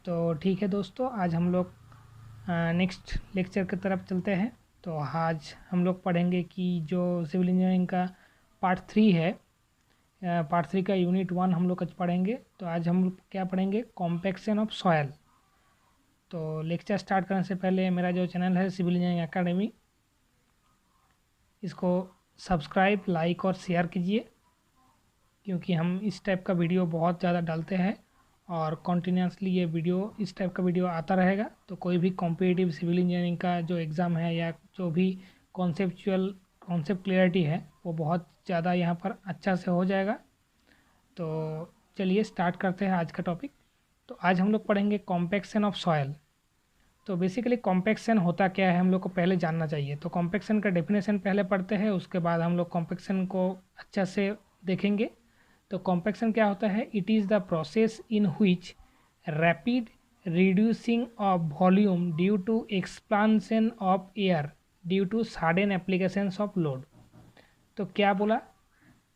तो ठीक है दोस्तों, आज हम लोग नेक्स्ट लेक्चर की तरफ चलते हैं। तो आज हम लोग पढ़ेंगे कि जो सिविल इंजीनियरिंग का पार्ट 3 है, पार्ट 3 का यूनिट 1 हम लोग आज पढ़ेंगे। तो आज हम लोग क्या पढ़ेंगे? Compaction of soil. तो लेक्चर स्टार्ट करने से पहले मेरा जो चैनल है सिविल इंजीनियरिंग एकेडमी, इसको सब्सक्राइब, लाइक और शेयर कीजिए, क्योंकि हम इस टाइप का वीडियो बहुत ज़्यादा डालते हैं और कॉन्टीन्यूसली ये वीडियो इस टाइप का वीडियो आता रहेगा। तो कोई भी कॉम्पिटिटिव सिविल इंजीनियरिंग का जो एग्ज़ाम है या जो भी कॉन्सेप्ट क्लियरिटी है वो बहुत ज़्यादा यहाँ पर अच्छा से हो जाएगा। तो चलिए स्टार्ट करते हैं आज का टॉपिक। तो आज हम लोग पढ़ेंगे कॉम्पैक्शन ऑफ सॉयल। तो बेसिकली कॉम्पैक्शन होता क्या है हम लोग को पहले जानना चाहिए। तो कॉम्पैक्शन का डेफिनेशन पहले पढ़ते हैं, उसके बाद हम लोग कॉम्पैक्शन को अच्छा से देखेंगे। तो कॉम्पैक्शन क्या होता है? It is the process in which rapid reducing of volume due to expansion of air due to sudden applications of load. तो क्या बोला?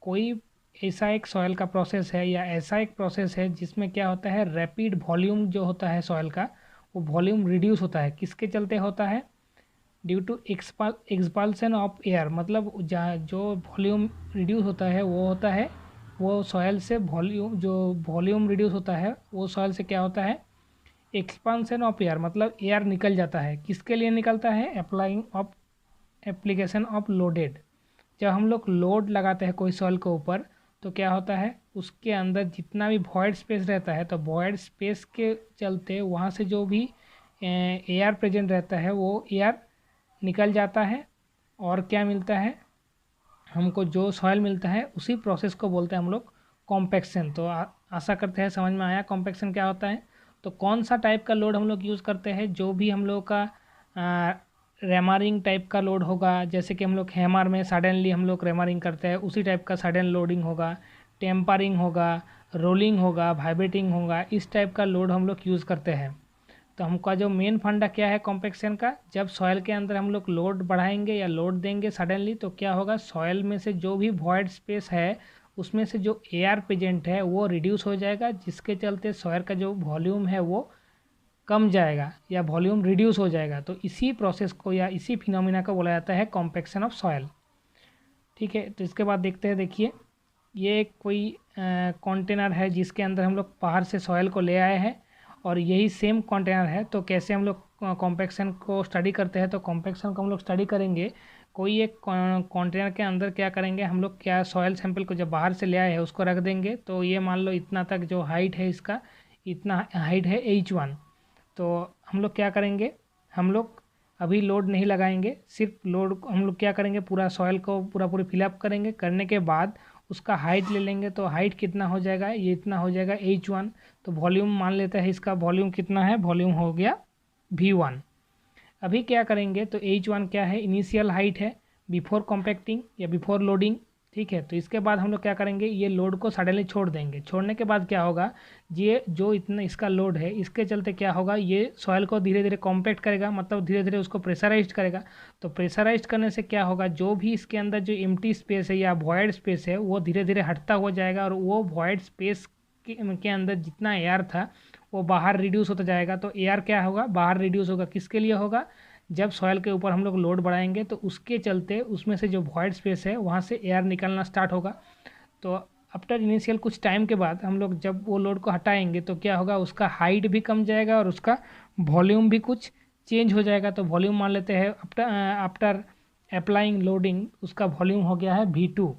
कोई ऐसा एक सॉयल का प्रोसेस है या ऐसा एक प्रोसेस है जिसमें क्या होता है, रैपिड वॉल्यूम जो होता है सॉयल का, वो वॉल्यूम रिड्यूस होता है। किसके चलते होता है? Due to expulsion of air. मतलब जो वॉल्यूम रिड्यूस होता है वो होता है, वो सॉयल से वॉल्यूम रिड्यूस होता है वो सॉयल से क्या होता है? एक्सपांसन ऑफ एयर, मतलब एयर निकल जाता है। किसके लिए निकलता है? Application of loaded. जब हम लोग लोड लगाते हैं कोई सॉइल के ऊपर, तो क्या होता है, उसके अंदर जितना भी वॉइड स्पेस रहता है, तो वॉइड स्पेस के चलते वहाँ से जो भी एयर प्रेजेंट रहता है वो एयर निकल जाता है। और क्या मिलता है हमको? जो सॉइल मिलता है उसी प्रोसेस को बोलते हैं हम लोग कॉम्पैक्शन। तो आशा करते हैं समझ में आया कॉम्पैक्शन क्या होता है। तो कौन सा टाइप का लोड हम लोग यूज़ करते हैं? जो भी हम लोग का रेमारिंग टाइप का लोड होगा, जैसे कि हम लोग हैमर में सडनली हम लोग रेमारिंग करते हैं, उसी टाइप का सडन लोडिंग होगा, टेम्परिंग होगा, रोलिंग होगा, वाइब्रेटिंग होगा, इस टाइप का लोड हम लोग यूज़ करते हैं। तो हमका जो मेन फंडा क्या है कॉम्पैक्शन का? जब सॉयल के अंदर हम लोग लोड बढ़ाएंगे या लोड देंगे सडनली, तो क्या होगा, सॉयल में से जो भी वॉइड स्पेस है उसमें से जो एयर प्रेजेंट है वो रिड्यूस हो जाएगा, जिसके चलते सॉयल का जो वॉल्यूम है वो कम जाएगा या वॉल्यूम रिड्यूस हो जाएगा। तो इसी प्रोसेस को या इसी फिनोमिना को बोला जाता है कॉम्पैक्शन ऑफ सॉयल। ठीक है, तो इसके बाद देखते हैं। देखिए, ये कोई कंटेनर है जिसके अंदर हम लोग बाहर से सॉयल को ले आए हैं, और यही सेम कंटेनर है। तो कैसे हम लोग कॉम्पैक्शन को स्टडी करते हैं? तो कॉम्पैक्शन को हम लोग स्टडी करेंगे, कोई एक कंटेनर के अंदर क्या करेंगे हम लोग, क्या सॉयल सैंपल को जब बाहर से ले आए हैं उसको रख देंगे। तो ये मान लो इतना तक जो हाइट है इसका, इतना हाइट है H1। तो हम लोग क्या करेंगे, हम लोग अभी लोड नहीं लगाएंगे, सिर्फ लोड हम लोग क्या करेंगे, पूरा सॉयल को पूरी फिलअप करेंगे। करने के बाद उसका हाइट ले लेंगे। तो हाइट कितना हो जाएगा? ये इतना हो जाएगा H1। तो वॉल्यूम मान लेते हैं, इसका वॉल्यूम कितना है? वॉल्यूम हो गया V1। अभी क्या करेंगे, तो H1 क्या है? इनिशियल हाइट है बिफोर कॉम्पैक्टिंग या बिफोर लोडिंग। ठीक है, तो इसके बाद हम लोग क्या करेंगे, ये लोड को सडनली छोड़ देंगे। छोड़ने के बाद क्या होगा, ये जो इतना इसका लोड है इसके चलते क्या होगा, ये सॉयल को धीरे धीरे कॉम्पैक्ट करेगा, मतलब धीरे धीरे उसको प्रेशराइज करेगा। तो प्रेशराइज करने से क्या होगा, जो भी इसके अंदर जो एम्प्टी स्पेस है या वॉइड स्पेस है वो धीरे धीरे हटता हो जाएगा, और वो वॉइड स्पेस के अंदर जितना एयर था वो बाहर रिड्यूस होता जाएगा। तो एयर क्या होगा, बाहर रिड्यूस होगा। किसके लिए होगा? जब सॉयल के ऊपर हम लोग लोड बढ़ाएंगे तो उसके चलते उसमें से जो वॉइड स्पेस है वहाँ से एयर निकलना स्टार्ट होगा। तो आफ्टर इनिशियल कुछ टाइम के बाद हम लोग जब वो लोड को हटाएंगे तो क्या होगा, उसका हाइट भी कम जाएगा और उसका वॉल्यूम भी कुछ चेंज हो जाएगा। तो वॉल्यूम मान लेते हैं आफ्टर अप्लाइंग लोडिंग उसका वॉल्यूम हो गया है V2।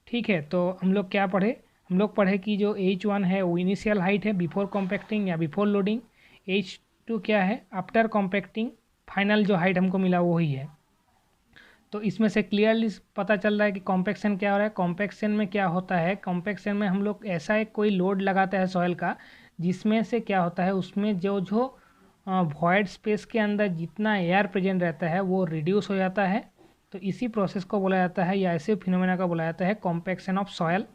ठीक है, तो हम लोग क्या पढ़े, हम लोग पढ़े कि जो H1 है वो इनिशियल हाइट है बिफोर कॉम्पैक्टिंग या बिफोर लोडिंग। H2 क्या है? आफ्टर कॉम्पैक्टिंग फाइनल जो हाइट हमको मिला वही है। तो इसमें से क्लियरली पता चल रहा है कि कॉम्पैक्शन क्या हो रहा है। कॉम्पैक्शन में क्या होता है, कॉम्पैक्शन में हम लोग ऐसा एक कोई लोड लगाता है सॉयल का, जिसमें से क्या होता है, उसमें जो जो वॉइड स्पेस के अंदर जितना एयर प्रेजेंट रहता है वो रिड्यूस हो जाता है। तो इसी प्रोसेस को बोला जाता है या ऐसे फिनोमेना को बोला जाता है कॉम्पैक्शन ऑफ सॉयल।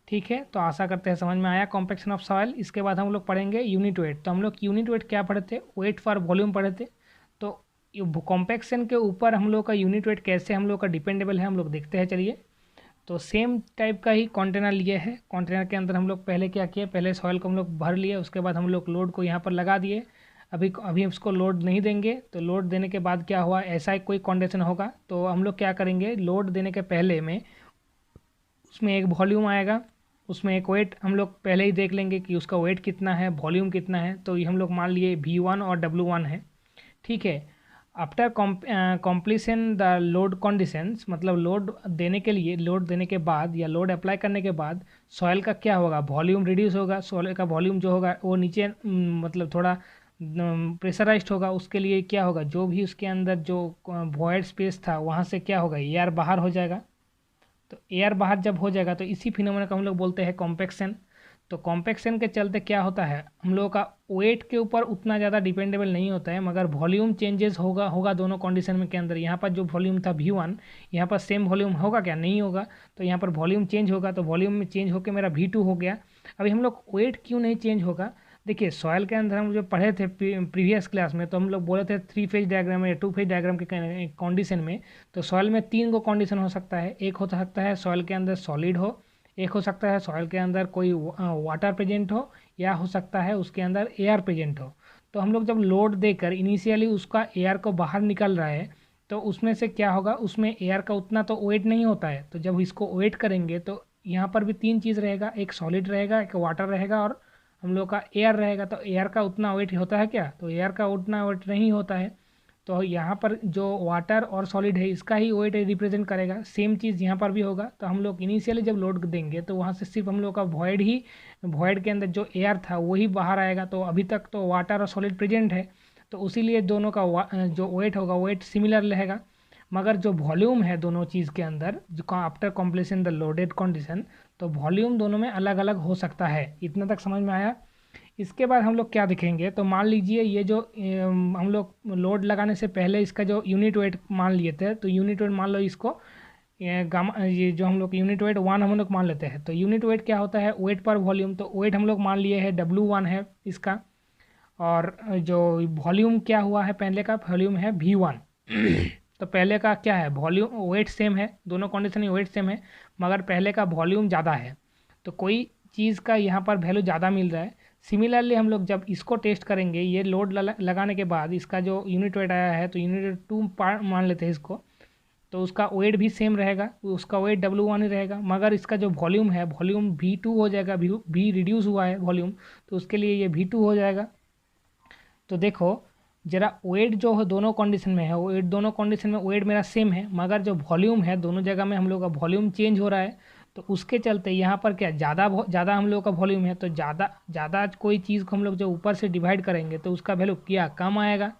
ठीक है, तो आशा करते हैं समझ में आया कॉम्पैक्शन ऑफ सॉयल। इसके बाद हम लोग पढ़ेंगे यूनिट वेट। तो हम लोग यूनिट वेट क्या पढ़े थे? वेट फॉर वॉल्यूम पढ़े थे। तो कॉम्पैक्शन के ऊपर हम लोग का यूनिट वेट कैसे हम लोग का डिपेंडेबल है हम लोग देखते हैं। चलिए, तो सेम टाइप का ही कंटेनर लिए है। कंटेनर के अंदर हम लोग पहले क्या किए, पहले सॉइल को हम लोग भर लिए, उसके बाद हम लोग लोड को यहाँ पर लगा दिए। अभी उसको लोड नहीं देंगे, तो लोड देने के बाद क्या हुआ, ऐसा ही कोई कंडीशन होगा तो हम लोग क्या करेंगे, लोड देने के पहले में उसमें एक वॉल्यूम आएगा, उसमें एक वेट हम लोग पहले ही देख लेंगे कि उसका वेट कितना है, वॉल्यूम कितना है। तो ये हम लोग मान लिए V1 और W1 है, ठीक है। After completion the load conditions, मतलब लोड देने के लिए, लोड देने के बाद या लोड अप्लाई करने के बाद सॉइल का क्या होगा, वॉल्यूम रिड्यूस होगा। सॉइल का वॉल्यूम जो होगा वो नीचे मतलब थोड़ा प्रेशराइज्ड होगा। उसके लिए क्या होगा, जो भी उसके अंदर जो वॉइड स्पेस था वहाँ से क्या होगा, एयर बाहर हो जाएगा। तो एयर बाहर जब हो जाएगा तो इसी फिनोमेना को हम लोग बोलते हैं कॉम्पैक्शन। तो कॉम्पैक्शन के चलते क्या होता है, हम लोगों का वेट के ऊपर उतना ज़्यादा डिपेंडेबल नहीं होता है, मगर वॉल्यूम चेंजेस होगा दोनों कंडीशन में के अंदर। यहाँ पर जो वॉल्यूम था V1, यहाँ पर सेम वॉल्यूम होगा क्या, नहीं होगा। तो यहाँ पर वॉल्यूम चेंज होगा, तो वॉल्यूम में चेंज होकर मेरा V2 हो गया। अभी हम लोग वेट क्यों नहीं चेंज होगा, देखिए सॉइल के अंदर हम जो पढ़े थे प्रीवियस क्लास में, तो हम लोग बोले थे 3 फेज डायग्राम या 2 फेज डायग्राम के कंडीशन में। तो सॉइल में 3 को कंडीशन हो सकता है। एक हो सकता है सॉइल के अंदर सॉलिड हो, एक हो सकता है सॉइल के अंदर कोई वाटर प्रेजेंट हो, या हो सकता है उसके अंदर एयर प्रेजेंट हो। तो हम लोग जब लोड देकर इनिशियली उसका एयर को बाहर निकल रहा है, तो उसमें से क्या होगा, उसमें एयर का उतना तो वेट नहीं होता है। तो जब इसको वेट करेंगे तो यहाँ पर भी 3 चीज़ रहेगा, एक सॉलिड रहेगा, एक वाटर रहेगा और हम लोग का एयर रहेगा। तो एयर का उतना वेट होता है क्या, तो एयर का उतना वेट नहीं होता है। तो यहाँ पर जो वाटर और सॉलिड है इसका ही वेट रिप्रेजेंट करेगा। सेम चीज़ यहाँ पर भी होगा। तो हम लोग इनिशियली जब लोड देंगे तो वहाँ से सिर्फ हम लोग का वॉइड के अंदर जो एयर था वही बाहर आएगा। तो अभी तक तो वाटर और सॉलिड प्रेजेंट है, तो उसीलिए दोनों का जो वेट होगा वेट सिमिलर रहेगा। मगर जो वॉल्यूम है दोनों चीज़ के अंदर, जो after completion the loaded condition, तो वॉल्यूम दोनों में अलग अलग हो सकता है। इतना तक समझ में आया। इसके बाद हम लोग क्या देखेंगे, तो मान लीजिए ये जो हम लोग लोड लगाने से पहले इसका जो यूनिट वेट मान लिए थे, तो यूनिट वेट मान लो इसको ये जो हम लोग यूनिट वेट 1 हम लोग मान लेते हैं। तो यूनिट वेट क्या होता है, वेट पर वॉल्यूम। तो वेट हम लोग मान लिए है W1 है इसका, और जो वॉल्यूम क्या हुआ है, पहले का वॉल्यूम है V1। तो पहले का क्या है, वॉल्यूम वेट सेम है, दोनों कंडीशन में वेट सेम है, मगर पहले का वॉल्यूम ज़्यादा है। तो कोई चीज़ का यहाँ पर वैल्यू ज़्यादा मिल रहा है। सिमिलरली हम लोग जब इसको टेस्ट करेंगे, ये लोड लगाने के बाद इसका जो यूनिट वेट आया है, तो यूनिट वेट 2 मान लेते हैं इसको, तो उसका वेट भी सेम रहेगा, उसका वेट W1 ही रहेगा। मगर इसका जो वॉल्यूम है, वॉल्यूम V2 हो जाएगा। V रिड्यूस हुआ है वॉल्यूम, तो उसके लिए ये V2 हो जाएगा। तो देखो जरा वेट जो है दोनों कंडीशन में है, वेट दोनों कंडीशन में वेट मेरा सेम है, मगर जो वॉल्यूम है दोनों जगह में हम लोग का वॉल्यूम चेंज हो रहा है। तो उसके चलते यहाँ पर क्या ज़्यादा हम लोग का वॉल्यूम है, तो ज़्यादा कोई चीज़ को हम लोग जो ऊपर से डिवाइड करेंगे तो उसका वैल्यू क्या कम आएगा।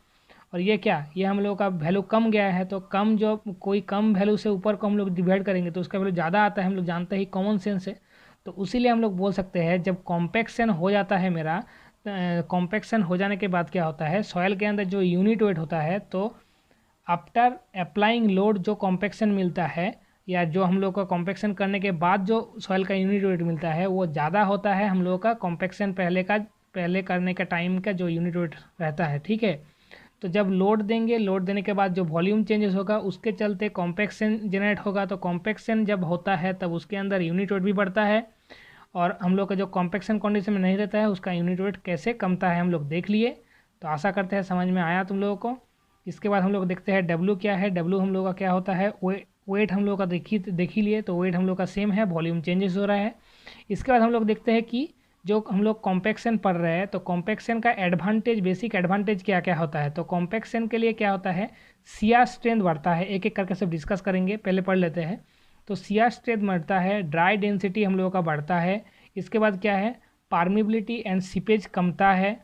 और ये क्या, ये हम लोग का वैल्यू कम गया है। तो कम जो कोई कम वैल्यू से ऊपर को हम लोग डिवाइड करेंगे तो उसका वैल्यू ज़्यादा आता है, हम लोग जानते ही, कॉमन सेंस है। तो उसीलिए हम लोग बोल सकते हैं जब कॉम्पैक्शन हो जाता है मेरा, कॉम्पैक्शन हो जाने के बाद क्या होता है, सॉइल के अंदर जो यूनिट वेट होता है, तो आफ्टर अप्लाइंग लोड जो कॉम्पैक्शन मिलता है, या जो हम लोग का कॉम्पैक्शन करने के बाद जो सॉइल का यूनिट वेट मिलता है वो ज़्यादा होता है हम लोग का कॉम्पैक्शन पहले करने का टाइम का जो यूनिट वेट रहता है, ठीक है। तो जब लोड देंगे, लोड देने के बाद जो वॉल्यूम चेंजेस होगा उसके चलते कॉम्पैक्शन जनरेट होगा। तो कॉम्पैक्शन जब होता है तब उसके अंदर यूनिट वेट भी बढ़ता है, और हम लोग का जो कॉम्पैक्शन कंडीशन में नहीं रहता है उसका यूनिट वेट कैसे कमता है हम लोग देख लिए। तो आशा करते हैं समझ में आया तुम लोगों को। इसके बाद हम लोग देखते हैं W क्या है। W हम लोग का क्या होता है, वेट हम लोग का देख ही लिए, तो वेट हम लोग का सेम है, वॉल्यूम चेंजेस हो रहा है। इसके बाद हम लोग देखते हैं कि जो हम लोग कॉम्पैक्शन पढ़ रहे हैं, तो कॉम्पैक्शन का एडवांटेज, बेसिक एडवांटेज क्या क्या होता है। तो कॉम्पैक्शन के लिए क्या होता है, शियर स्ट्रेंथ बढ़ता है। एक एक करके सब डिस्कस करेंगे, पहले पढ़ लेते हैं। तो शियर स्ट्रेंथ बढ़ता है, ड्राई डेंसिटी हम लोगों का बढ़ता है। इसके बाद क्या है, परमिबिलिटी एंड सीपेज कमता है,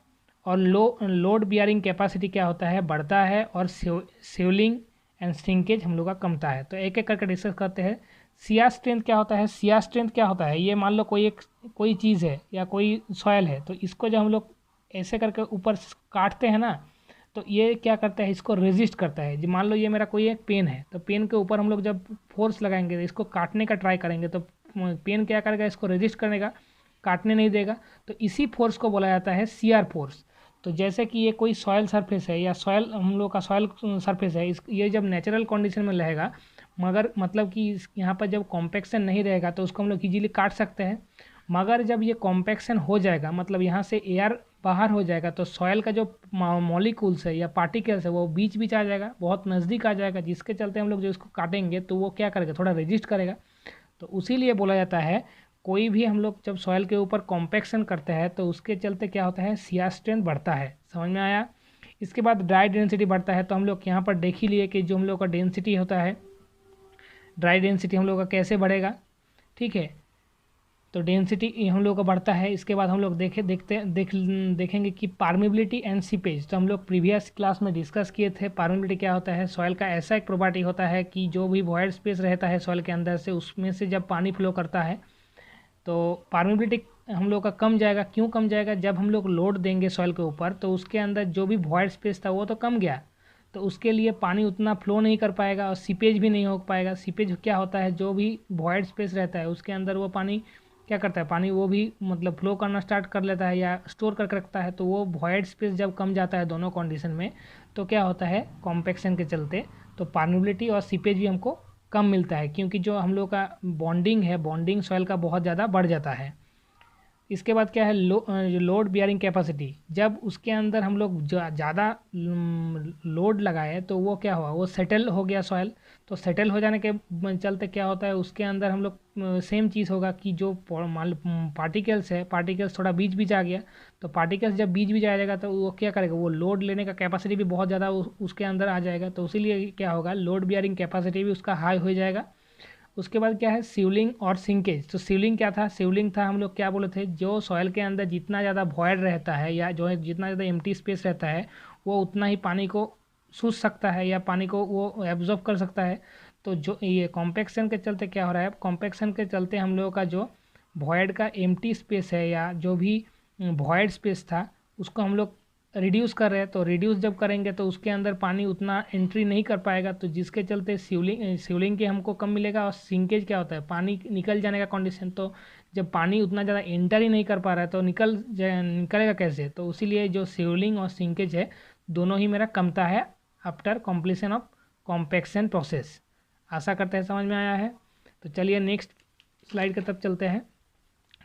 और लोड बियरिंग कैपेसिटी क्या होता है, बढ़ता है, और सेवलिंग एंड श्रिंकेज हम लोग का कमता है। तो एक एक करके डिस्कस करते हैं। शियर स्ट्रेंथ क्या होता है, शियर स्ट्रेंथ क्या होता है, ये मान लो कोई चीज़ है या कोई सॉयल है, तो इसको जब हम लोग ऐसे करके ऊपर काटते हैं ना, तो ये क्या करता है, इसको रेजिस्ट करता है। जी मान लो ये मेरा कोई एक पेन है, तो पेन के ऊपर हम लोग जब फोर्स लगाएंगे, इसको काटने का ट्राई करेंगे, तो पेन क्या करेगा, इसको रेजिस्ट करेगा, काटने नहीं देगा। तो इसी फोर्स को बोला जाता है शियर फोर्स। तो जैसे कि ये कोई सॉयल सरफेस है, या सॉयल हम लोग का सॉयल सरफेस है, ये जब नेचुरल कंडीशन में रहेगा, मगर मतलब कि यहाँ पर जब कॉम्पैक्शन नहीं रहेगा तो उसको हम लोग इजीली काट सकते हैं। मगर जब ये कॉम्पैक्शन हो जाएगा, मतलब यहाँ से एयर बाहर हो जाएगा, तो सॉयल का जो मॉलिक्यूल्स है या पार्टिकल्स है वो बीच बीच आ जाएगा, बहुत नज़दीक आ जाएगा, जिसके चलते हम लोग जो इसको काटेंगे तो वो क्या करेगा, थोड़ा रेजिस्ट करेगा। तो उसीलिए बोला जाता है कोई भी हम लोग जब सॉयल के ऊपर कॉम्पैक्शन करते हैं तो उसके चलते क्या होता है, शियर स्ट्रेंथ बढ़ता है। समझ में आया। इसके बाद ड्राई डेंसिटी बढ़ता है। तो हम लोग यहाँ पर देख ही लिए कि जो हम लोग का डेंसिटी होता है, ड्राई डेंसिटी हम लोग का कैसे बढ़ेगा। ठीक है, तो डेंसिटी हम लोग का बढ़ता है। इसके बाद हम लोग देखेंगे कि पार्मिबिलिटी एंड सीपेज। तो हम लोग प्रीवियस क्लास में डिस्कस किए थे पार्मिबिलिटी क्या होता है। सॉइल का ऐसा एक प्रॉपर्टी होता है कि जो भी वॉइड स्पेस रहता है सॉइल के अंदर से, उसमें से जब पानी फ्लो करता है तो पार्मिबिलिटी हम लोग का कम जाएगा। क्यों कम जाएगा, जब हम लोग लोड देंगे सॉइल के ऊपर तो उसके अंदर जो भी वॉइड स्पेस था वो तो कम गया, तो उसके लिए पानी उतना फ्लो नहीं कर पाएगा और सीपेज भी नहीं हो पाएगा। सीपेज क्या होता है, जो भी वॉइड स्पेस रहता है उसके अंदर वो पानी क्या करता है, पानी वो भी मतलब फ्लो करना स्टार्ट कर लेता है या स्टोर करके रखता है। तो वो वॉइड स्पेस जब कम जाता है दोनों कंडीशन में, तो क्या होता है, कॉम्पैक्शन के चलते तो पार्मिबिलिटी और सीपेज भी हमको कम मिलता है, क्योंकि जो हम लोग का बॉन्डिंग है, बॉन्डिंग सॉइल का बहुत ज़्यादा बढ़ जाता है। इसके बाद क्या है, लोड बियरिंग कैपेसिटी। जब उसके अंदर हम लोग ज़्यादा लोड लगाए तो वो क्या हुआ, वो सेटल हो गया सॉइल। तो सेटल हो जाने के चलते क्या होता है, उसके अंदर हम लोग सेम चीज़ होगा कि जो पार्टिकल्स है, पार्टिकल्स थोड़ा बीच बीच आ गया। तो पार्टिकल्स जब बीच बीच आ जाएगा तो वो क्या करेगा, वो लोड लेने का कैपेसिटी भी बहुत ज़्यादा उसके अंदर आ जाएगा। तो इसीलिए क्या होगा, लोड बियरिंग कैपेसिटी भी उसका हाई हो जाएगा। उसके बाद क्या है, सीवलिंग और सिंकेज। तो सीवलिंग क्या था, सीवलिंग था हम लोग क्या बोले थे, जो सॉइल के अंदर जितना ज़्यादा वॉइड रहता है या जो है जितना ज़्यादा एम्प्टी स्पेस रहता है वो उतना ही पानी को सूख सकता है या पानी को वो एब्जॉर्ब कर सकता है। तो जो ये कॉम्पैक्शन के चलते क्या हो रहा है, कॉम्पैक्शन के चलते हम लोगों का जो वॉइड का एम्प्टी स्पेस है या जो भी वॉइड स्पेस था उसको हम लोग रिड्यूस कर रहे हैं। तो रिड्यूस जब करेंगे तो उसके अंदर पानी उतना एंट्री नहीं कर पाएगा, तो जिसके चलते सीवलिंग के हमको कम मिलेगा। और सिंकेज क्या होता है, पानी निकल जाने का कंडीशन। तो जब पानी उतना ज़्यादा एंटर ही नहीं कर पा रहा है तो निकलेगा कैसे। तो इसीलिए जो सीवलिंग और सिंकेज है दोनों ही मेरा कमता है after completion of compaction process. आशा करते हैं समझ में आया है। तो चलिए नेक्स्ट स्लाइड की तरफ चलते हैं।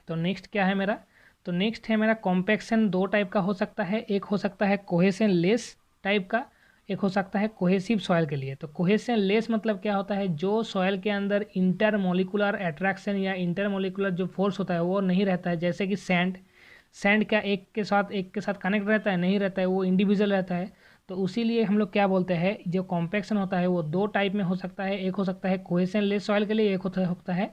तो नेक्स्ट क्या है मेरा, तो नेक्स्ट है मेरा कॉम्पैक्शन दो टाइप का हो सकता है। एक हो सकता है कोहेशन लेस टाइप का, एक हो सकता है कोहेसिव सॉइल के लिए। तो कोहेशन लेस मतलब क्या होता है, जो सॉइल के अंदर इंटरमोलिकुलर अट्रैक्शन या इंटरमोलिकुलर जो फोर्स होता है वो नहीं रहता है। जैसे कि सैंड क्या एक के साथ कनेक्ट रहता है, नहीं रहता है, वो इंडिविजुअल रहता है। तो उसीलिए हम लोग क्या बोलते हैं, जो कॉम्पैक्शन होता है वो दो टाइप में हो सकता है। एक हो सकता है कोहेशन लेस सॉइल के लिए, एक होता है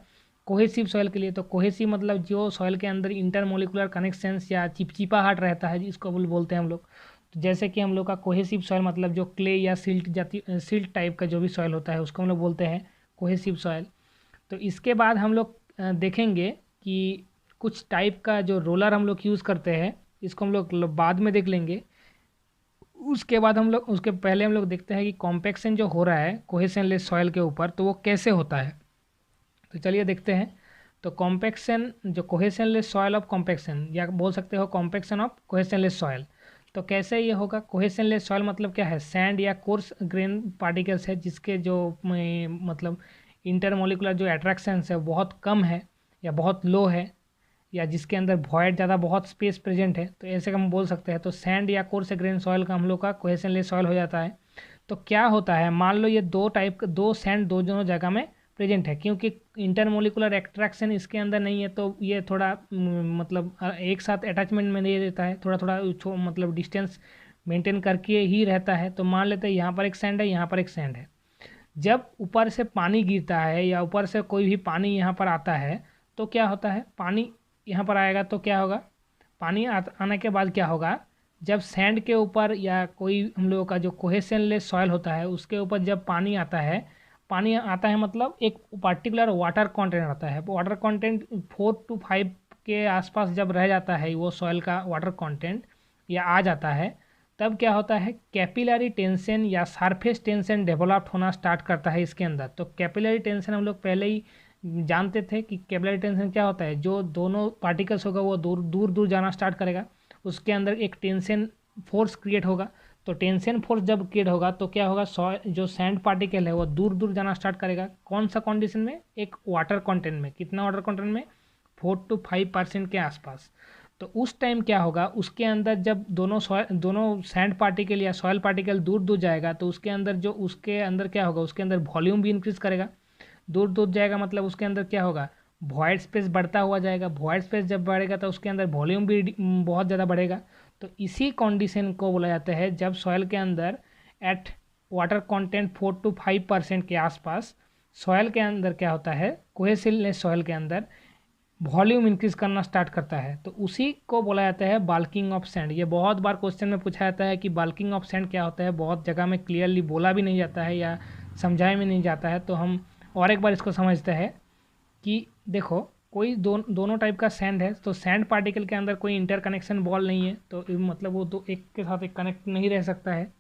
कोहेसिव सॉइल के लिए। तो कोहेसिव मतलब जो सॉइल के अंदर इंटरमोलिकुलर कनेक्शंस या चिपचिपाहट रहता है जिसको बोलते हैं हम लोग। तो जैसे कि हम लोग का कोहेसिव सॉइल मतलब जो क्ले या सिल्ट टाइप का जो भी सॉइल होता है उसको हम लोग बोलते हैं कोहेसिव सॉइल। तो इसके बाद हम लोग देखेंगे कि कुछ टाइप का जो रोलर हम लोग यूज़ करते हैं, इसको हम लोग बाद में देख लेंगे। उसके पहले हम लोग देखते हैं कि कॉम्पैक्शन जो हो रहा है कोहेशन लेस सॉइल के ऊपर तो वो कैसे होता है। तो चलिए देखते हैं। तो कॉम्पैक्शन जो cohesion less soil of compaction या बोल सकते हो compaction of cohesion less soil, तो कैसे ये होगा। कोहेशन लेस सॉइल मतलब क्या है, सैंड या कोर्स ग्रेन पार्टिकल्स है जिसके जो मतलब इंटरमोलिकुलर जो अट्रैक्शंस है बहुत कम है या बहुत लो है, या जिसके अंदर वॉइड ज़्यादा बहुत स्पेस प्रेजेंट है, तो ऐसे हम बोल सकते हैं। तो सैंड या कोर्स ग्रेन सॉइल का हम लोग का कोहेशन लेस सॉइल हो जाता है। तो क्या होता है, मान लो ये दो सैंड दोनों जगह में प्रेजेंट है, क्योंकि इंटरमोलिकुलर एट्रैक्शन इसके अंदर नहीं है तो ये थोड़ा मतलब एक साथ अटैचमेंट में नहीं रहता है, थोड़ा थोड़ा मतलब डिस्टेंस मेंटेन करके ही रहता है। तो मान लेते हैं यहाँ पर एक सैंड है, यहाँ पर एक सैंड है। जब ऊपर से पानी गिरता है या ऊपर से कोई भी पानी यहाँ पर आता है तो क्या होता है, पानी यहाँ पर आएगा तो क्या होगा, पानी आने के बाद क्या होगा, जब सैंड के ऊपर या कोई हम लोगों का जो कोहेशन लेस सॉइल होता है उसके ऊपर जब पानी आता है मतलब एक पर्टिकुलर वाटर कंटेंट आता है। वाटर कंटेंट 4 to 5 के आसपास जब रह जाता है वो सॉइल का वाटर कंटेंट या आ जाता है, तब क्या होता है, कैपिलरी टेंशन या सरफेस टेंशन डेवलप होना स्टार्ट करता है इसके अंदर। तो कैपिलरी टेंशन हम लोग पहले ही जानते थे कि कैपिलरी टेंशन क्या होता है, जो दोनों पार्टिकल्स होगा वो दूर दूर जाना स्टार्ट करेगा, उसके अंदर एक टेंशन फोर्स क्रिएट होगा। तो टेंशन फोर्स जब क्रिएट होगा तो क्या होगा, जो सैंड पार्टिकल है वो दूर दूर जाना स्टार्ट करेगा। कौन सा कंडीशन में, एक वाटर कंटेंट में। कितना वाटर कंटेंट में, 4 to 5% के आसपास। तो उस टाइम क्या होगा, उसके अंदर जब दोनों सैंड पार्टिकल या सॉयल पार्टिकल दूर दूर जाएगा तो उसके अंदर क्या होगा, उसके अंदर वॉल्यूम भी इंक्रीज करेगा। दूर दूर जाएगा मतलब उसके अंदर क्या होगा, वॉइड स्पेस बढ़ता हुआ जाएगा। वॉइड स्पेस जब बढ़ेगा तो उसके अंदर वॉल्यूम भी बहुत ज़्यादा बढ़ेगा। तो इसी कंडीशन को बोला जाता है जब सॉयल के अंदर एट वाटर कंटेंट 4 to 5% के आसपास सॉयल के अंदर क्या होता है, कोहेसिलनेस सॉयल के अंदर वॉल्यूम इंक्रीज करना स्टार्ट करता है। तो उसी को बोला जाता है बाल्किंग ऑफ सैंड। ये बहुत बार क्वेश्चन में पूछा जाता है कि बाल्किंग ऑफ सैंड क्या होता है, बहुत जगह में क्लियरली बोला भी नहीं जाता है या समझाया भी नहीं जाता है। तो हम और एक बार इसको समझते हैं कि देखो, कोई दोनों टाइप का सैंड है। तो सैंड पार्टिकल के अंदर कोई इंटरकनेक्शन बॉल नहीं है, तो मतलब वो दो एक के साथ एक कनेक्ट नहीं रह सकता है।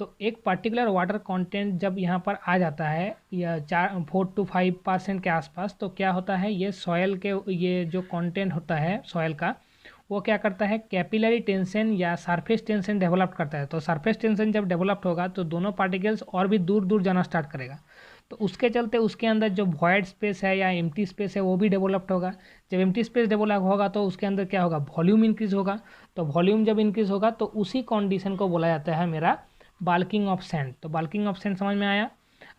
तो एक पर्टिकुलर वाटर कंटेंट जब यहाँ पर आ जाता है या 4 to 5% के आसपास, तो क्या होता है, ये सॉयल के ये जो कंटेंट होता है सॉयल का, वो क्या करता है, कैपिलरी टेंशन या सरफेस टेंशन डेवलप करता है। तो सरफेस टेंशन जब डेवलप्ड होगा तो दोनों पार्टिकल्स और भी दूर दूर जाना स्टार्ट करेगा। तो उसके चलते उसके अंदर जो वॉइड स्पेस है या एम्प्टी स्पेस है वो भी डेवलप्ड होगा। जब एम्प्टी स्पेस डेवलप होगा तो उसके अंदर क्या होगा, वॉल्यूम इंक्रीज होगा। तो वॉल्यूम जब इंक्रीज होगा तो उसी कंडीशन को बोला जाता है मेरा बाल्किंग ऑफ सैंड। तो बाल्किंग ऑफ सैंड समझ में आया।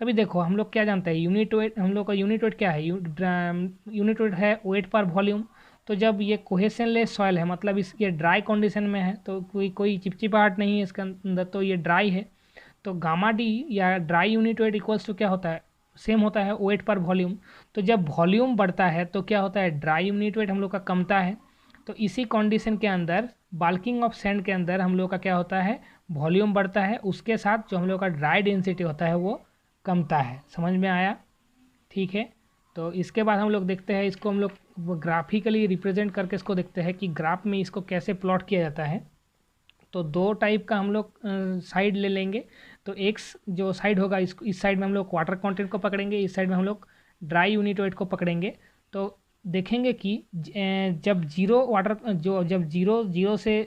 अभी देखो, हम लोग क्या जानते हैं, यूनिट वेट, हम लोग का यूनिट वेट क्या है, यूनिट वेट है वेट पर वॉल्यूम। तो जब ये कोहेशनलेस सॉइल है, मतलब इसके ड्राई कंडीशन में है, तो कोई चिपचिपाहट नहीं है इसके अंदर, तो ये ड्राई है। तो गामा डी या dry unit weight equals to क्या होता है, सेम होता है वेट पर वॉल्यूम। तो जब वॉल्यूम बढ़ता है तो क्या होता है, ड्राई यूनिट वेट हम लोग का कमता है। तो इसी कंडीशन के अंदर बाल्किंग ऑफ सैंड के अंदर हम लोग का क्या होता है, वॉल्यूम बढ़ता है, उसके साथ जो हम लोग का ड्राई डेंसिटी होता है वो कमता है। समझ में आया, ठीक है। तो इसके बाद हम लोग देखते हैं, इसको हम लोग ग्राफिकली रिप्रेजेंट करके इसको देखते हैं कि ग्राफ में इसको कैसे प्लॉट किया जाता है। तो दो टाइप का हम लोग साइड ले लेंगे। तो एक जो साइड होगा, इस साइड में हम लोग वाटर कंटेंट को पकड़ेंगे, इस साइड में हम लोग ड्राई यूनिट वेट को पकड़ेंगे। तो देखेंगे कि जब जीरो वाटर जब जीरो से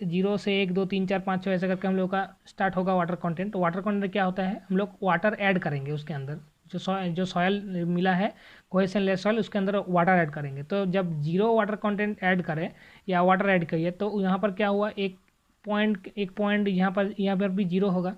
1 2 3 4 5 6 ऐसे करके हम लोग का स्टार्ट होगा वाटर कंटेंट। तो वाटर कंटेंट क्या होता है, हम लोग वाटर ऐड करेंगे उसके अंदर, जो सॉयल मिला है कोहेशनलेस सॉयल, उसके अंदर वाटर ऐड करेंगे। तो जब जीरो वाटर कंटेंट ऐड करें या वाटर ऐड करिए तो यहाँ पर क्या हुआ, एक पॉइंट यहाँ पर भी जीरो होगा,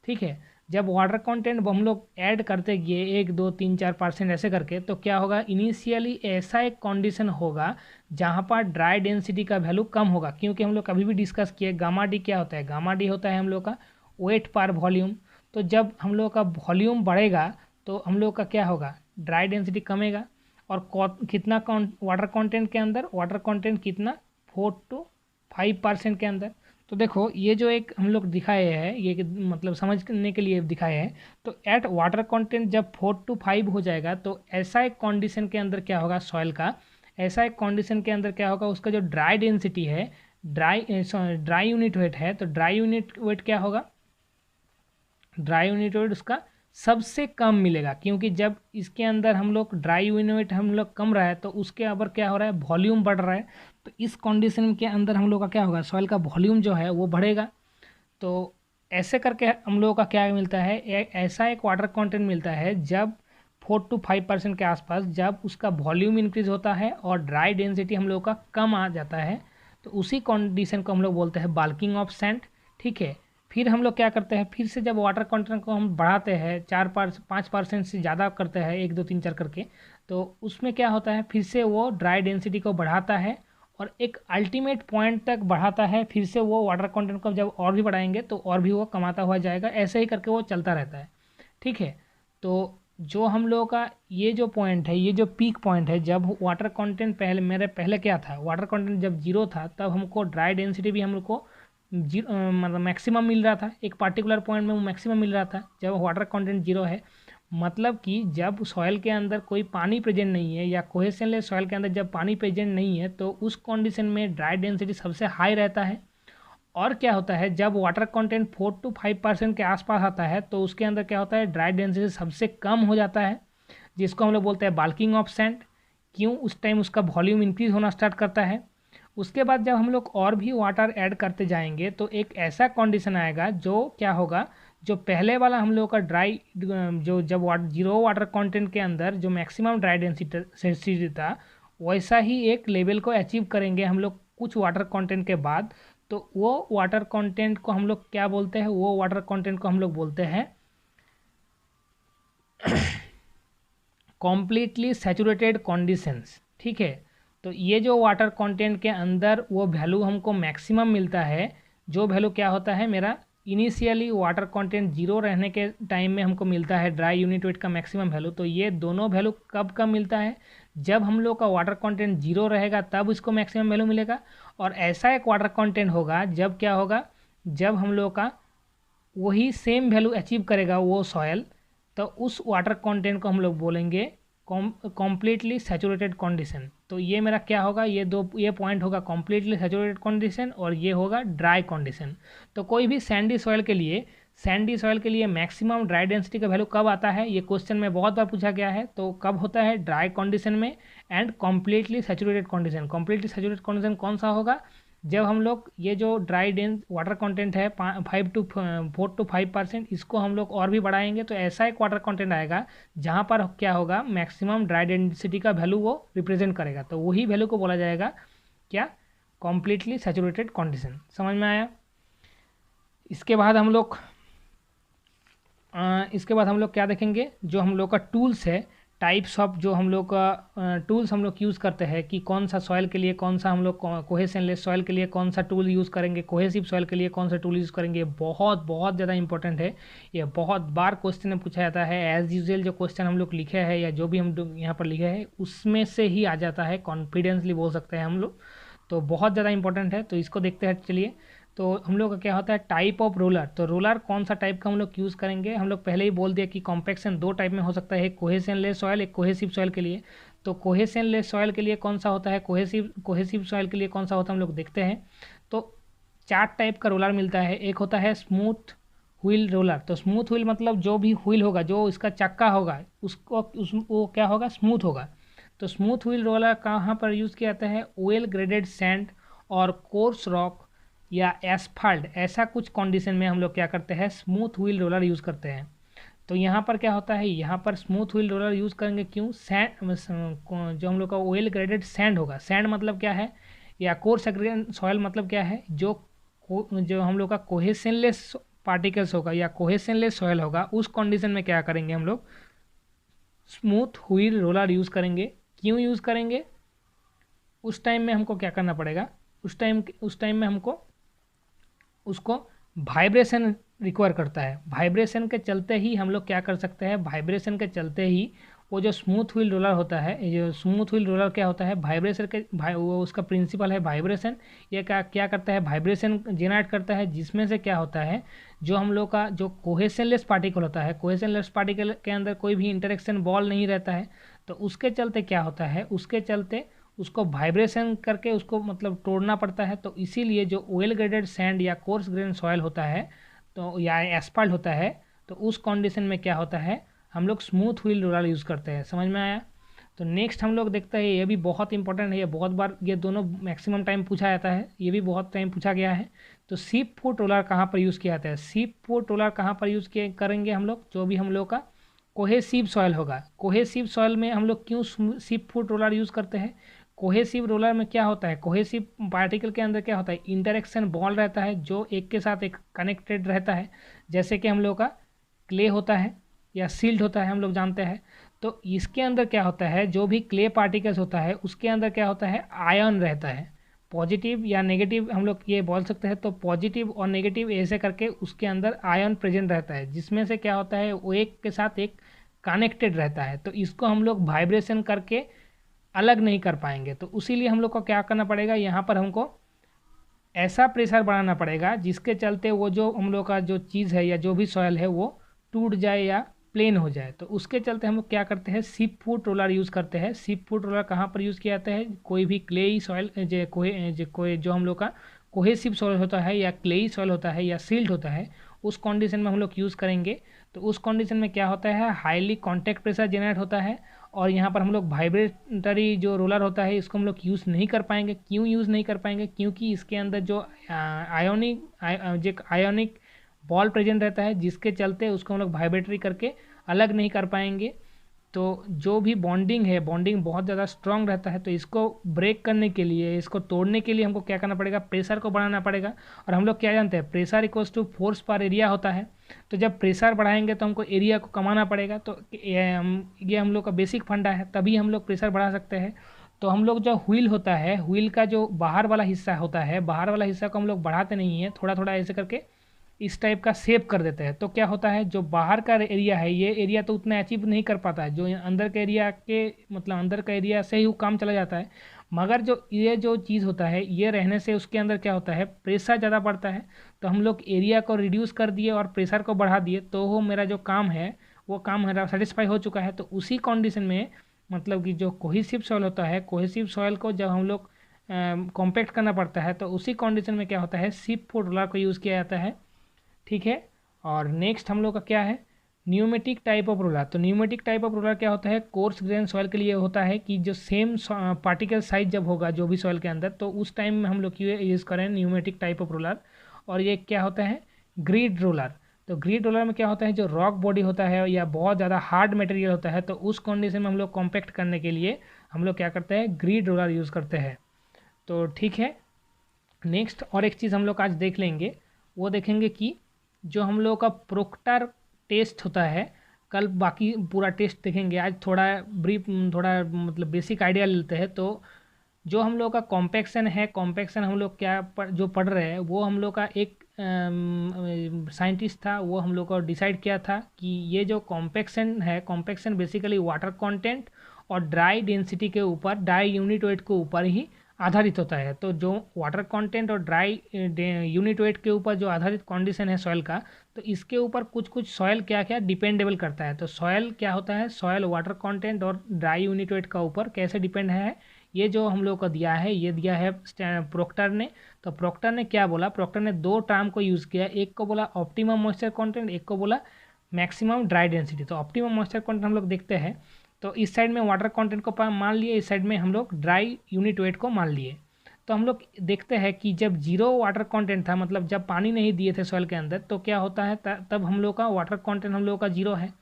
ठीक है। जब वाटर कंटेंट हम लोग ऐड करते गए 1 2 3 4% ऐसे करके, तो क्या होगा, इनिशियली ऐसा एक कंडीशन होगा जहाँ पर ड्राई डेंसिटी का वैल्यू कम होगा। क्योंकि हम लोग कभी भी डिस्कस किए गामा डी क्या होता है, गामा डी होता है हम लोग का वेट पर वॉल्यूम। तो जब हम लोग का वॉल्यूम बढ़ेगा तो हम लोग का क्या होगा, ड्राई डेंसिटी कमेगा। और कितना वाटर कंटेंट के अंदर, वाटर कंटेंट कितना, 4 to 5% के अंदर। तो देखो, ये जो एक हम लोग दिखाए हैं, ये मतलब समझने के लिए दिखाए हैं। तो एट वाटर कंटेंट जब 4 to 5 हो जाएगा तो ऐसा एक कंडीशन के अंदर क्या होगा सॉइल का, ऐसा एक कंडीशन के अंदर क्या होगा, उसका जो ड्राई डेंसिटी है, ड्राई यूनिट वेट है, तो ड्राई यूनिट वेट क्या होगा, ड्राई यूनिट वेट उसका सबसे कम मिलेगा। क्योंकि जब इसके अंदर हम लोग ड्राई यूनिट हम लोग कम रहा है तो उसके ऊपर क्या हो रहा है, वॉल्यूम बढ़ रहा है। तो इस कंडीशन के अंदर हम लोग का क्या होगा, सॉइल का वॉल्यूम जो है वो बढ़ेगा। तो ऐसे करके हम लोगों का क्या मिलता है, ऐसा एक वाटर कंटेंट मिलता है जब 4 to 5% के आसपास, जब उसका वॉल्यूम इंक्रीज होता है और ड्राई डेंसिटी हम लोग का कम आ जाता है। तो उसी कंडीशन को हम लोग बोलते हैं बाल्किंग ऑफ सैंड, ठीक है। फिर हम लोग क्या करते हैं, फिर से जब वाटर कंटेंट को हम बढ़ाते हैं 5% से ज़्यादा करते हैं 1 2 3 4 करके, तो उसमें क्या होता है, फिर से वो ड्राई डेंसिटी को बढ़ाता है और एक अल्टीमेट पॉइंट तक बढ़ाता है। फिर से वो वाटर कंटेंट को जब और भी बढ़ाएंगे तो और भी वो कमाता हुआ जाएगा, ऐसे ही करके वो चलता रहता है, ठीक है। तो जो हम लोगों का ये जो पॉइंट है, ये जो पीक पॉइंट है, जब वाटर कंटेंट पहले क्या था, वाटर कंटेंट जब जीरो था तब हमको ड्राई डेंसिटी भी हम लोग को मतलब मैक्सिमम मिल रहा था। एक पार्टिकुलर पॉइंट में वो मैक्सिमम मिल रहा था जब वाटर कंटेंट जीरो है। मतलब कि जब सॉइल के अंदर कोई पानी प्रेजेंट नहीं है या कोहेशनलेस सॉइल के अंदर जब पानी प्रेजेंट नहीं है तो उस कंडीशन में ड्राई डेंसिटी सबसे हाई रहता है। और क्या होता है, जब वाटर कंटेंट 4 to 5% के आसपास आता है तो उसके अंदर क्या होता है, ड्राई डेंसिटी सबसे कम हो जाता है, जिसको हम लोग बोलते हैं बाल्किंग ऑफ सैंड। क्यों, उस टाइम उसका वॉल्यूम इंक्रीज होना स्टार्ट करता है। उसके बाद जब हम लोग और भी वाटर ऐड करते जाएंगे तो एक ऐसा कंडीशन आएगा जो क्या होगा, जो पहले वाला हम लोग का ड्राई जो जब जीरो वाटर कंटेंट के अंदर जो मैक्सिमम ड्राई डेंसिटी था, वैसा ही एक लेवल को अचीव करेंगे हम लोग कुछ वाटर कंटेंट के बाद। तो वो वाटर कंटेंट को हम लोग क्या बोलते हैं, वो वाटर कंटेंट को हम लोग बोलते हैं कॉम्प्लीटली सैचुरेटेड कंडीशंस। ठीक है, तो ये जो वाटर कंटेंट के अंदर वो वैल्यू हमको मैक्सिमम मिलता है, जो वैल्यू क्या होता है मेरा इनिशियली वाटर कंटेंट जीरो रहने के टाइम में हमको मिलता है ड्राई यूनिट वेट का मैक्सिमम वैल्यू। तो ये दोनों वैल्यू कब मिलता है, जब हम लोग का वाटर कंटेंट जीरो रहेगा तब इसको मैक्सिमम वैल्यू मिलेगा। और ऐसा एक वाटर कंटेंट होगा जब क्या होगा, जब हम लोग का वही सेम वैल्यू अचीव करेगा वो सॉयल, तो उस वाटर कंटेंट को हम लोग बोलेंगे कॉम्प्लीटली सैचुरेटेड कंडीशन। तो ये मेरा क्या होगा, ये पॉइंट होगा कॉम्प्लीटली सैचुरेटेड कंडीशन और ये होगा ड्राई कंडीशन। तो कोई भी सैंडी सॉयल के लिए मैक्सिमम ड्राई डेंसिटी का वैल्यू कब आता है, ये क्वेश्चन में बहुत बार पूछा गया है। तो कब होता है, ड्राई कंडीशन में and completely saturated condition. Completely saturated condition कौन सा होगा, जब हम लोग ये जो ड्राई डेंस वाटर कंटेंट है 4 to 5%, इसको हम लोग और भी बढ़ाएंगे तो ऐसा एक वाटर कंटेंट आएगा जहाँ पर क्या होगा मैक्सिमम ड्राई डेंसिटी का वैल्यू वो रिप्रेजेंट करेगा। तो वही वैल्यू को बोला जाएगा क्या, कॉम्प्लीटली सैचुरेटेड कंडीशन। समझ में आया। इसके बाद हम लोग क्या देखेंगे, जो हम लोग का टूल्स है, टाइप्स ऑफ जो हम लोग का टूल्स हम लोग यूज़ करते हैं कि कौन सा सॉइल के लिए कौन सा हम लोग कोहेशनलेस सॉइल के लिए कौन सा टूल यूज़ करेंगे, कोहेसिव सॉइल के लिए कौन सा टूल यूज़ करेंगे। बहुत बहुत ज़्यादा इंपॉर्टेंट है, ये बहुत बार क्वेश्चन में पूछा जाता है। एज यूजुअल जो क्वेश्चन हम लोग लिखे हैं या जो भी हम लोग यहाँ पर लिखे हैं उसमें से ही आ जाता है, कॉन्फिडेंसली बोल सकते हैं हम लोग। तो बहुत ज़्यादा इंपॉर्टेंट है, तो इसको देखते हैं। चलिए, तो हम लोग का क्या होता है टाइप ऑफ रोलर। तो रोलर कौन सा टाइप का हम लोग यूज़ करेंगे, हम लोग पहले ही बोल दिया कि कॉम्पैक्शन दो टाइप में हो सकता है, एक कोहेशनलेस सॉइल, एक कोहेसिव सॉइल के लिए। तो कोहेशनलेस सॉइल के लिए कौन सा होता है, कोहेसिव सॉइल के लिए कौन सा होता है, हम लोग देखते हैं। तो 4 टाइप का रोलर मिलता है। एक होता है स्मूथ व्हील रोलर। तो स्मूथ व्हील मतलब जो भी व्हील होगा, जो इसका चक्का होगा वो क्या होगा, स्मूथ होगा। तो स्मूथ व्हील रोलर कहाँ पर यूज़ किया जाता है, वेल ग्रेडेड सैंड और कोर्स रॉक या एसफाल्ट, ऐसा कुछ कंडीशन में हम लोग क्या करते हैं, स्मूथ व्हील रोलर यूज़ करते हैं। तो यहाँ पर क्या होता है, यहाँ पर स्मूथ व्हील रोलर यूज़ करेंगे क्यों, सैंड जो हम लोग का वेल ग्रेडेड सैंड होगा। सैंड मतलब क्या है, या कोर्स ग्रेन सॉइल मतलब क्या है, जो हम लोग का कोहेशनलेस पार्टिकल्स होगा या कोहेशनलेस सॉइल होगा, उस कंडीशन में क्या करेंगे हम लोग, स्मूथ व्हील रोलर यूज़ करेंगे। क्यों यूज़ करेंगे, उस टाइम में हमको क्या करना पड़ेगा, उस टाइम में हमको उसको वाइब्रेशन रिक्वायर करता है। वाइब्रेशन के चलते ही हम लोग क्या कर सकते हैं, वाइब्रेशन के चलते ही वो जो स्मूथ व्हील रोलर होता है, ये स्मूथ व्हील रोलर क्या होता है, वाइब्रेशन के वो उसका प्रिंसिपल है वाइब्रेशन। ये क्या करता है, वाइब्रेशन जनरेट करता है, जिसमें से क्या होता है, जो हम लोग का जो कोहेशनलेस पार्टिकल होता है, कोहेशनलेस पार्टिकल के अंदर कोई भी इंटरेक्शन बॉल नहीं रहता है। तो उसके चलते क्या होता है, उसके चलते उसको वाइब्रेशन करके उसको मतलब तोड़ना पड़ता है। तो इसीलिए जो वेल ग्रेडेड सैंड या कोर्स ग्रेन सॉइल होता है, तो या एस्फाल्ट होता है, तो उस कंडीशन में क्या होता है, हम लोग स्मूथ व्हील रोलर यूज़ करते हैं। समझ में आया। तो नेक्स्ट हम लोग देखते हैं, ये भी बहुत इंपॉर्टेंट है, ये बहुत बार ये दोनों मैक्सिमम टाइम पूछा जाता है, ये भी बहुत टाइम पूछा गया है। तो सीप फुट रोलर कहाँ पर यूज़ किया जाता है, सीप फुट रोलर कहाँ पर यूज़ करेंगे हम लोग, जो भी हम लोग का कोहेसिव सॉइल होगा। कोहेसिव सॉइल में हम लोग क्यों सीप फुट रोलर यूज़ करते हैं, कोहेसिव रोलर में क्या होता है, कोहेसिव पार्टिकल के अंदर क्या होता है, इंटरेक्शन बॉल रहता है जो एक के साथ एक कनेक्टेड रहता है। जैसे कि हम लोग का क्ले होता है या सिल्ट होता है, हम लोग जानते हैं। तो इसके अंदर क्या होता है, जो भी क्ले पार्टिकल्स होता है उसके अंदर क्या होता है, आयन रहता है, पॉजिटिव या नेगेटिव हम लोग ये बोल सकते हैं। तो पॉजिटिव और नेगेटिव ऐसे करके उसके अंदर आयन प्रेजेंट रहता है, जिसमें से क्या होता है, वो एक के साथ एक कनेक्टेड रहता है। तो इसको हम लोग वाइब्रेशन करके अलग नहीं कर पाएंगे। तो उसीलिए हम लोग को क्या करना पड़ेगा, यहाँ पर हमको ऐसा प्रेशर बढ़ाना पड़ेगा जिसके चलते वो जो हम लोग का जो चीज़ है या जो भी सॉयल है वो टूट जाए या प्लेन हो जाए। तो उसके चलते हम लोग क्या करते हैं, सीप फुट रोलर यूज़ करते हैं। सीप फुट रोलर कहाँ पर यूज़ किया जाता है, कोई भी क्लेई सॉयल कोई जो हम लोग का कोहेसिव सॉइल होता है या क्लेई सॉइल होता है या सिल्ट होता है, उस कंडीशन में हम लोग यूज़ करेंगे। तो उस कंडीशन में क्या होता है, हाईली कॉन्टैक्ट प्रेशर जनरेट होता है, और यहाँ पर हम लोग वाइब्रेटरी जो रोलर होता है इसको हम लोग यूज़ नहीं कर पाएंगे। क्यों यूज़ नहीं कर पाएंगे? क्योंकि इसके अंदर जो आयोनिक बॉल प्रेजेंट रहता है, जिसके चलते उसको हम लोग वाइब्रेटरी करके अलग नहीं कर पाएंगे। तो जो भी बॉन्डिंग है, बॉन्डिंग बहुत ज़्यादा स्ट्रांग रहता है, तो इसको ब्रेक करने के लिए, इसको तोड़ने के लिए हमको क्या करना पड़ेगा, प्रेशर को बढ़ाना पड़ेगा। और हम लोग क्या जानते हैं, प्रेशर इक्वल्स टू फोर्स पर एरिया होता है। तो जब प्रेशर बढ़ाएंगे तो हमको एरिया को कमाना पड़ेगा। तो ये हम लोग का बेसिक फंडा है, तभी हम लोग प्रेशर बढ़ा सकते हैं। तो हम लोग जो व्हील होता है, व्हील का जो बाहर वाला हिस्सा होता है, बाहर वाला हिस्सा को हम लोग बढ़ाते नहीं हैं, थोड़ा थोड़ा ऐसे करके इस टाइप का शेप कर देते हैं। तो क्या होता है, जो बाहर का एरिया है, ये एरिया तो उतना अचीव नहीं कर पाता है, जो अंदर के एरिया के मतलब अंदर का एरिया से ही वो काम चला जाता है। मगर जो चीज़ होता है, ये रहने से उसके अंदर क्या होता है, प्रेशर ज़्यादा बढ़ता है। तो हम लोग एरिया को रिड्यूस कर दिए और प्रेशर को बढ़ा दिए, तो वो मेरा जो काम है वो काम मेरा सेटिस्फाई हो चुका है। तो उसी कंडीशन में मतलब कि जो कोहेसिव सॉइल होता है, कोहेसिव सॉइल को जब हम लोग कॉम्पैक्ट करना पड़ता है, तो उसी कंडीशन में क्या होता है, शिप फुट रोलर को यूज़ किया जाता है। ठीक है। और नेक्स्ट हम लोग का क्या है, न्यूमेटिक टाइप ऑफ रोलर। तो न्यूमेटिक टाइप ऑफ रोलर क्या होता है, कोर्स ग्रेन सॉइल के लिए होता है कि जो सेम पार्टिकल साइज जब होगा जो भी सॉइल के अंदर, तो उस टाइम में हम लोग यूज़ करें न्यूमेटिक टाइप ऑफ रोलर। और ये क्या होता है, ग्रिड रोलर। तो ग्रिड रोलर में क्या होता है, जो रॉक बॉडी होता है या बहुत ज़्यादा हार्ड मटेरियल होता है, तो उस कंडीशन में हम लोग कॉम्पैक्ट करने के लिए हम लोग क्या करते हैं, ग्रिड रोलर यूज़ करते हैं। तो ठीक है। नेक्स्ट और एक चीज़ हम लोग आज देख लेंगे, वो देखेंगे कि जो हम लोग का प्रोक्टर टेस्ट होता है, कल बाकी पूरा टेस्ट देखेंगे, आज थोड़ा ब्रीफ, थोड़ा मतलब बेसिक आइडिया लेते हैं। तो जो हम लोग का कॉम्पैक्शन है, कॉम्पैक्शन हम लोग क्या जो पढ़ रहे हैं, वो हम लोग का एक साइंटिस्ट था, वो हम लोग को डिसाइड किया था कि ये जो कॉम्पैक्शन है, कॉम्पैक्शन बेसिकली वाटर कंटेंट और ड्राई डेंसिटी के ऊपर, ड्राई यूनिट वेट के ऊपर ही आधारित होता है। तो जो वाटर कंटेंट और ड्राई यूनिट वेट के ऊपर जो आधारित कंडीशन है सॉइल का, तो इसके ऊपर कुछ कुछ सॉइल क्या क्या डिपेंडेबल करता है। तो सॉइल क्या होता है, सॉइल वाटर कंटेंट और ड्राई यूनिट वेट का ऊपर कैसे डिपेंड है, ये जो हम लोग को दिया है, ये दिया है प्रोक्टर ने। तो प्रोक्टर ने क्या बोला, प्रोक्टर ने दो टर्म को यूज़ किया, एक को बोला ऑप्टिमम मॉइस्चर कंटेंट, एक को बोला मैक्सिमम ड्राई डेंसिटी। तो ऑप्टिमम मॉइस्चर कंटेंट हम लोग देखते हैं, तो इस साइड में वाटर कंटेंट को मान लिए, इस साइड में हम लोग ड्राई यूनिट वेट को मान लिए। तो हम लोग देखते हैं कि जब जीरो वाटर कंटेंट था, मतलब जब पानी नहीं दिए थे सॉइल के अंदर, तो क्या होता है, तब हम लोग का वाटर कंटेंट हम लोग का जीरो है।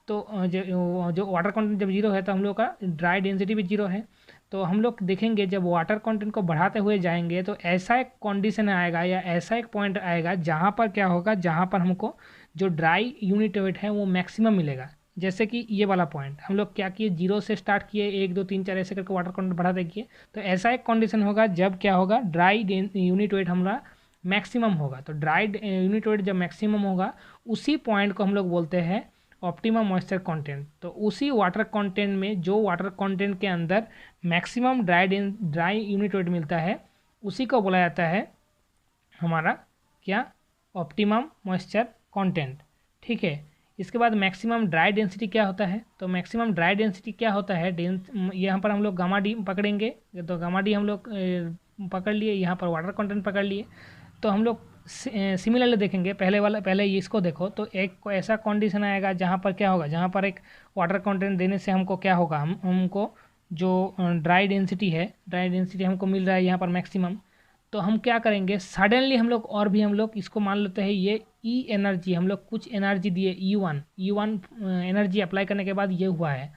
तो जो वाटर कंटेंट जब जीरो है, तो हम लोग का ड्राई डेंसिटी भी जीरो है। तो हम लोग देखेंगे जब वाटर कंटेंट को बढ़ाते हुए जाएंगे, तो ऐसा एक कंडीशन आएगा या ऐसा एक पॉइंट आएगा जहाँ पर क्या होगा, जहाँ पर हमको जो ड्राई यूनिट वेट है वो मैक्सिमम मिलेगा। जैसे कि ये वाला पॉइंट हम लोग क्या किए, जीरो से स्टार्ट किए, 1 2 3 4 ऐसे करके वाटर कंटेंट बढ़ाते किए। तो ऐसा एक कंडीशन होगा जब क्या होगा, ड्राई यूनिट वेट हमारा मैक्सिमम होगा। तो ड्राई यूनिट वेट जब मैक्सिमम होगा, उसी पॉइंट को हम लोग बोलते हैं ऑप्टिमम मॉइस्चर कंटेंट। तो उसी वाटर कंटेंट में, जो वाटर कंटेंट के अंदर मैक्सिमम ड्राई यूनिट वेट मिलता है, उसी को बोला जाता है हमारा क्या, ऑप्टिमम मॉइस्चर कंटेंट। ठीक है। इसके बाद मैक्सिमम ड्राई डेंसिटी क्या होता है, तो मैक्सिमम ड्राई डेंसिटी क्या होता है, यहाँ पर हम लोग गामा डी पकड़ेंगे। तो गामा डी हम लोग पकड़ लिए, यहाँ पर वाटर कंटेंट पकड़ लिए। तो हम लोग सिमिलरली देखेंगे, पहले इसको देखो। तो एक को ऐसा कंडीशन आएगा जहाँ पर क्या होगा, जहाँ पर एक वाटर कंटेंट देने से हमको क्या होगा, हमको जो ड्राई डेंसिटी है, ड्राई डेंसिटी हमको मिल रहा है यहाँ पर मैक्सिमम। तो हम क्या करेंगे, सडनली हम लोग और भी हम लोग इसको मान लेते हैं, ये ई एनर्जी, हम लोग कुछ एनर्जी दिए, ई वन एनर्जी अप्लाई करने के बाद ये हुआ है।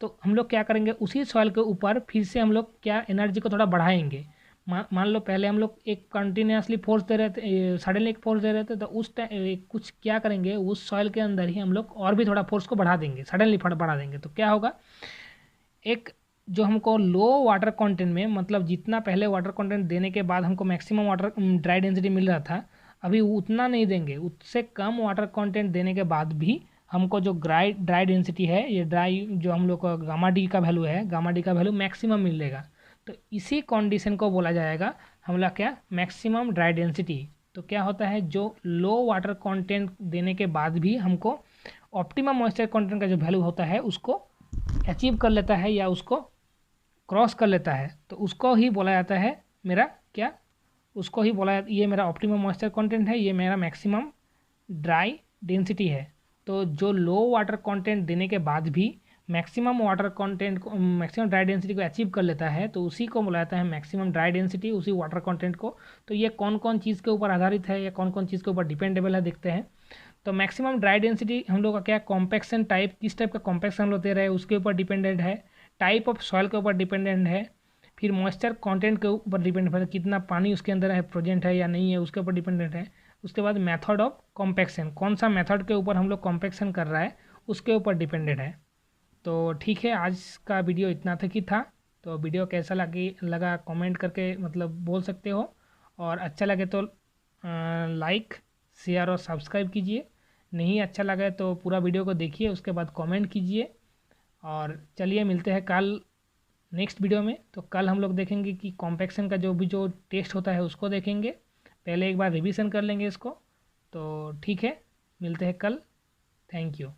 तो हम लोग क्या करेंगे, उसी सॉइल के ऊपर फिर से हम लोग क्या एनर्जी को थोड़ा बढ़ाएंगे। मान लो पहले हम लोग एक कंटिन्यूसली फोर्स दे रहे थे, सडनली एक फोर्स दे रहे थे, तो उस टाइम कुछ क्या करेंगे, उस सॉइल के अंदर ही हम लोग और भी थोड़ा फोर्स को बढ़ा देंगे, सडनली बढ़ा देंगे। तो क्या होगा, एक जो हमको लो वाटर कंटेंट में, मतलब जितना पहले वाटर कंटेंट देने के बाद हमको मैक्सिमम वाटर ड्राई डेंसिटी मिल रहा था, अभी उतना नहीं देंगे, उससे कम वाटर कंटेंट देने के बाद भी हमको जो ड्राई डेंसिटी है, ये ड्राई जो हम लोग का गामा डी का वैल्यू है, गामा डी का वैल्यू मैक्सिमम मिलेगा। तो इसी कंडीशन को बोला जाएगा हमला क्या, मैक्सिमम ड्राई डेंसिटी। तो क्या होता है, जो लो वाटर कंटेंट देने के बाद भी हमको ऑप्टिमम मॉइस्चर कंटेंट का जो वैल्यू होता है उसको अचीव कर लेता है या उसको क्रॉस कर लेता है, तो उसको ही बोला जाता है मेरा क्या, उसको ही बोला ये मेरा ऑप्टिमम मॉइस्चर कंटेंट है, ये मेरा मैक्सिमम ड्राई डेंसिटी है। तो जो लो वाटर कंटेंट देने के बाद भी मैक्सिमम वाटर कंटेंट को, मैक्सिमम ड्राई डेंसिटी को अचीव कर लेता है, तो उसी को बोला जाता है मैक्सिमम ड्राई डेंसिटी, उसी वाटर कंटेंट को। तो ये कौन कौन चीज़ के ऊपर आधारित है या कौन कौन चीज़ के ऊपर डिपेंडेबल है, देखते हैं। तो मैक्सिमम ड्राई डेंसिटी हम लोग का क्या, कॉम्पैक्शन टाइप, किस टाइप का कॉम्पैक्शन हम लोग दे रहे हैं उसके ऊपर डिपेंडेंट है, टाइप ऑफ सॉइल के ऊपर डिपेंडेंट है, फिर मॉइस्चर कंटेंट के ऊपर डिपेंड है, कितना पानी उसके अंदर है, प्रेजेंट है या नहीं है, उसके ऊपर डिपेंडेंट है। उसके बाद मेथड ऑफ कॉम्पैक्शन, कौन सा मेथड के ऊपर हम लोग कॉम्पैक्शन कर रहा है उसके ऊपर डिपेंडेंट है। तो ठीक है, आज का वीडियो इतना तक ही था। तो वीडियो कैसा लगा कमेंट करके मतलब बोल सकते हो, और अच्छा लगे तो लाइक शेयर और सब्सक्राइब कीजिए। नहीं अच्छा लगा तो पूरा वीडियो को देखिए, उसके बाद कमेंट कीजिए। और चलिए मिलते हैं कल नेक्स्ट वीडियो में। तो कल हम लोग देखेंगे कि कॉम्पैक्शन का जो टेस्ट होता है उसको देखेंगे, पहले एक बार रिवीजन कर लेंगे इसको। तो ठीक है, मिलते हैं कल। Thank you.